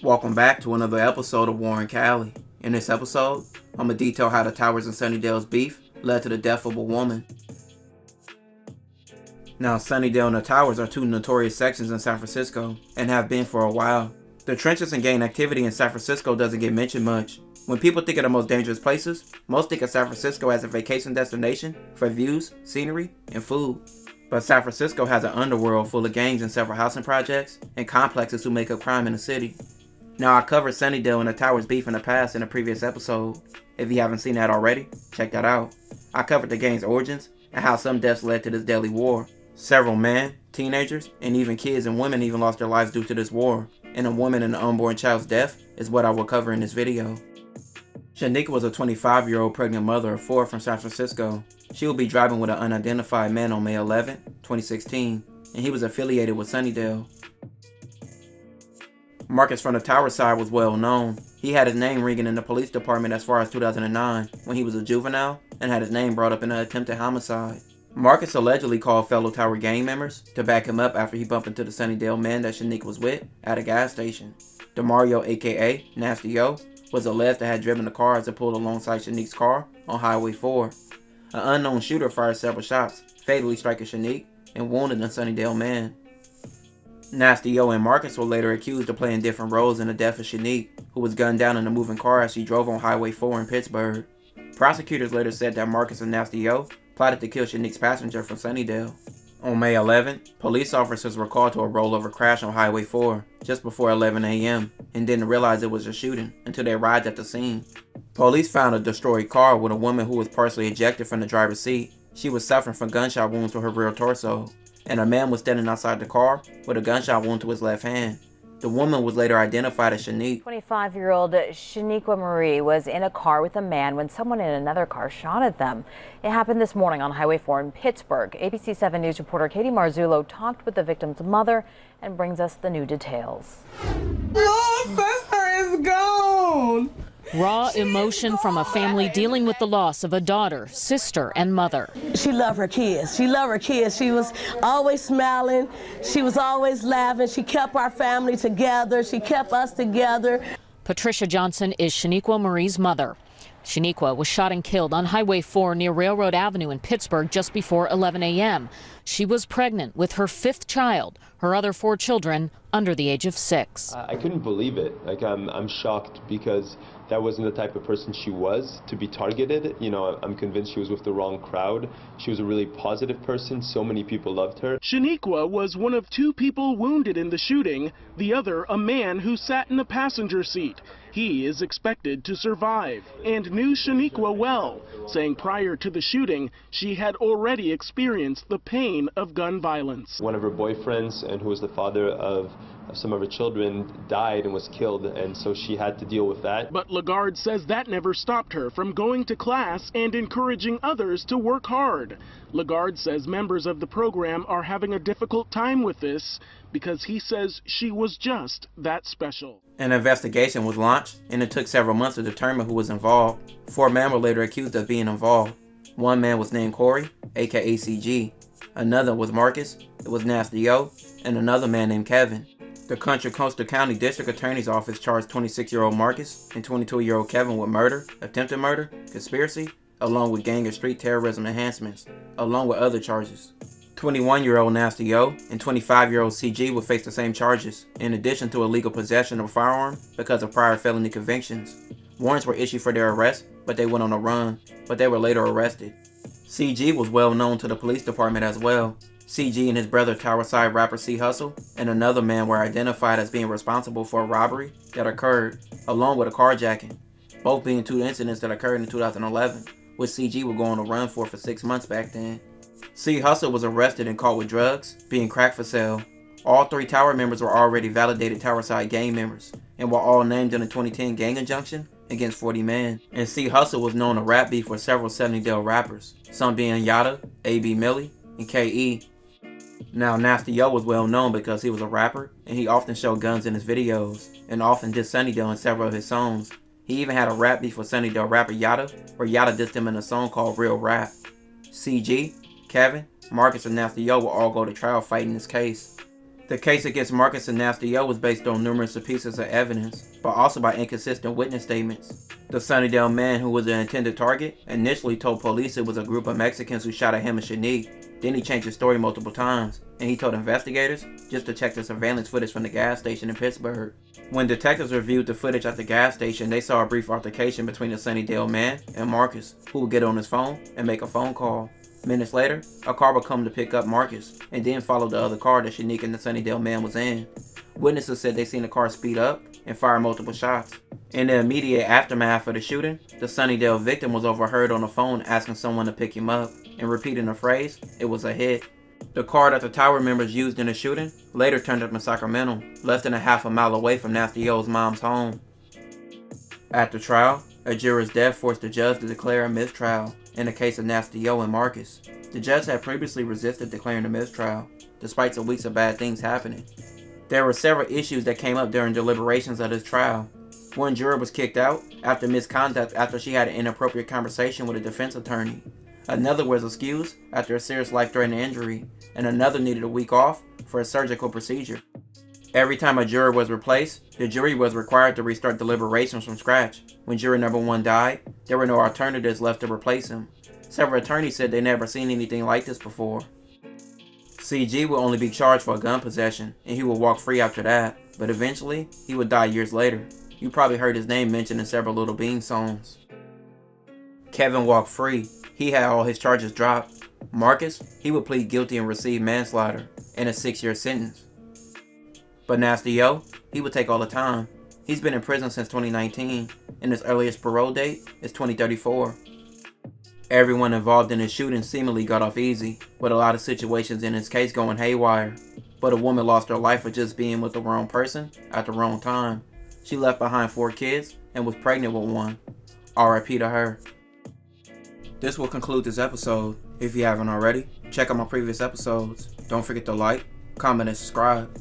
Welcome back to another episode of Warren Cali. In this episode, I'm going to detail how the Towers and Sunnydale's beef led to the death of a woman. Now, Sunnydale and the Towers are two notorious sections in San Francisco, and have been for a while. The trenches and gang activity in San Francisco doesn't get mentioned much. When people think of the most dangerous places, most think of San Francisco as a vacation destination for views, scenery, and food. But San Francisco has an underworld full of gangs and several housing projects and complexes who make up crime in the city. Now, I covered Sunnydale and the Towers beef in the past in a previous episode. If you haven't seen that already, check that out. I covered the gang's origins and how some deaths led to this deadly war. Several men, teenagers, and even kids and women even lost their lives due to this war. And a woman and an unborn child's death is what I will cover in this video. Shaniqua was a 25-year-old pregnant mother of 4 from San Francisco. She would be driving with an unidentified man on May 11, 2016, and he was affiliated with Sunnydale. Marcus from the Towerside was well known. He had his name ringing in the police department as far as 2009, when he was a juvenile, and had his name brought up in an attempted homicide. Marcus allegedly called fellow Tower gang members to back him up after he bumped into the Sunnydale man that Shanique was with at a gas station. DeMario, aka Nasty O, was alleged to have driven the car as it pulled alongside Shanique's car on Highway 4. An unknown shooter fired several shots, fatally striking Shanique and wounding the Sunnydale man. Nasty O and Marcus were later accused of playing different roles in the death of Shanique, who was gunned down in a moving car as she drove on Highway 4 in Pittsburgh. Prosecutors later said that Marcus and Nasty O plotted to kill Shanique's passenger from Sunnydale. On May 11, police officers were called to a rollover crash on Highway 4 just before 11 a.m. and didn't realize it was a shooting until they arrived at the scene. Police found a destroyed car with a woman who was partially ejected from the driver's seat. She was suffering from gunshot wounds to her rear torso, and a man was standing outside the car with a gunshot wound to his left hand. The woman was later identified as Shanique. 25-year-old Shaniqua Marie was in a car with a man when someone in another car shot at them. It happened this morning on Highway 4 in Pittsburgh. ABC 7 News reporter Katie Marzullo talked with the victim's mother and brings us the new details. My sister is gone. Raw emotion from a family dealing with the loss of a daughter, sister, and mother. She loved her kids. She loved her kids. She was always smiling. She was always laughing. She kept our family together. She kept us together. Patricia Johnson is Shaniqua Marie's mother. Shaniqua was shot and killed on Highway 4 near Railroad Avenue in Pittsburgh just before 11 a.m. She was pregnant with her 5th child, her other 4 children under the age of 6. I couldn't believe it. I'm shocked because that wasn't the type of person she was to be targeted. You know, I'm convinced she was with the wrong crowd. She was a really positive person. So many people loved her. Shaniqua was one of 2 people wounded in the shooting, the other a man who sat in the passenger seat. He is expected to survive and knew Shaniqua well, saying prior to the shooting, she had already experienced the pain of gun violence. One of her boyfriends, and who was the father of some of her children, died and was killed, and so she had to deal with that. But Lagarde says that never stopped her from going to class and encouraging others to work hard. Lagarde says members of the program are having a difficult time with this because he says she was just that special. An investigation was launched, and it took several months to determine who was involved. 4 men were later accused of being involved. One man was named Corey, aka CG. Another was Marcus, it was Nasty O, and another man named Kevin. The Contra Costa County District Attorney's Office charged 26-year-old Marcus and 22-year-old Kevin with murder, attempted murder, conspiracy, along with gang and street terrorism enhancements, along with other charges. 21-year-old Nasty O and 25-year-old CG would face the same charges, in addition to illegal possession of a firearm because of prior felony convictions. Warrants were issued for their arrest, but they went on a run, but they were later arrested. CG was well known to the police department as well. CG and his brother Towerside rapper C Hustle and another man were identified as being responsible for a robbery that occurred, along with a carjacking, both being 2 incidents that occurred in 2011, which CG would go on a run for 6 months back then. C Hustle was arrested and caught with drugs, being crack for sale. All 3 Tower members were already validated Towerside gang members, and were all named in a 2010 gang injunction against 40 men. And C Hustle was known to rap beef with several Sunnydale rappers, some being Yada, A.B. Millie, and K.E. Now, Nasty O was well known because he was a rapper, and he often showed guns in his videos, and often dissed Sunnydale in several of his songs. He even had a rap beef with Sunnydale rapper Yada, where Yada dissed him in a song called Real Rap. CG, Kevin, Marcus, and Nasty O will all go to trial fighting this case. The case against Marcus and Nasty O was based on numerous pieces of evidence, but also by inconsistent witness statements. The Sunnydale man, who was the intended target, initially told police it was a group of Mexicans who shot at him and Shanique. Then he changed his story multiple times, and he told investigators just to check the surveillance footage from the gas station in Pittsburgh. When detectives reviewed the footage at the gas station, they saw a brief altercation between the Sunnydale man and Marcus, who would get on his phone and make a phone call. Minutes later, a car would come to pick up Marcus, and then follow the other car that Shanique and the Sunnydale man was in. Witnesses said they seen the car speed up and fire multiple shots. In the immediate aftermath of the shooting, the Sunnydale victim was overheard on the phone asking someone to pick him up, and repeating the phrase, "It was a hit." The car that the Tower members used in the shooting later turned up in Sacramento, less than a half a mile away from Nasty O's mom's home. At the trial, a juror's death forced the judge to declare a mistrial in the case of Nasty O and Marcus. The judge had previously resisted declaring a mistrial, despite some weeks of bad things happening. There were several issues that came up during deliberations of this trial. One juror was kicked out after misconduct after she had an inappropriate conversation with a defense attorney. Another was excused after a serious life-threatening injury, and another needed a week off for a surgical procedure. Every time a juror was replaced, the jury was required to restart deliberations from scratch. When juror number 1 died, there were no alternatives left to replace him. Several attorneys said they never seen anything like this before. CG will only be charged for gun possession, and he will walk free after that, but eventually, he would die years later. You probably heard his name mentioned in several Little Bean songs. Kevin walked free. He had all his charges dropped. Marcus, he would plead guilty and receive manslaughter and a 6-year sentence. But Nasty O, he would take all the time. He's been in prison since 2019, and his earliest parole date is 2034. Everyone involved in his shooting seemingly got off easy, with a lot of situations in his case going haywire. But a woman lost her life for just being with the wrong person at the wrong time. She left behind 4 kids and was pregnant with one. RIP to her. This will conclude this episode. If you haven't already, check out my previous episodes. Don't forget to like, comment, and subscribe.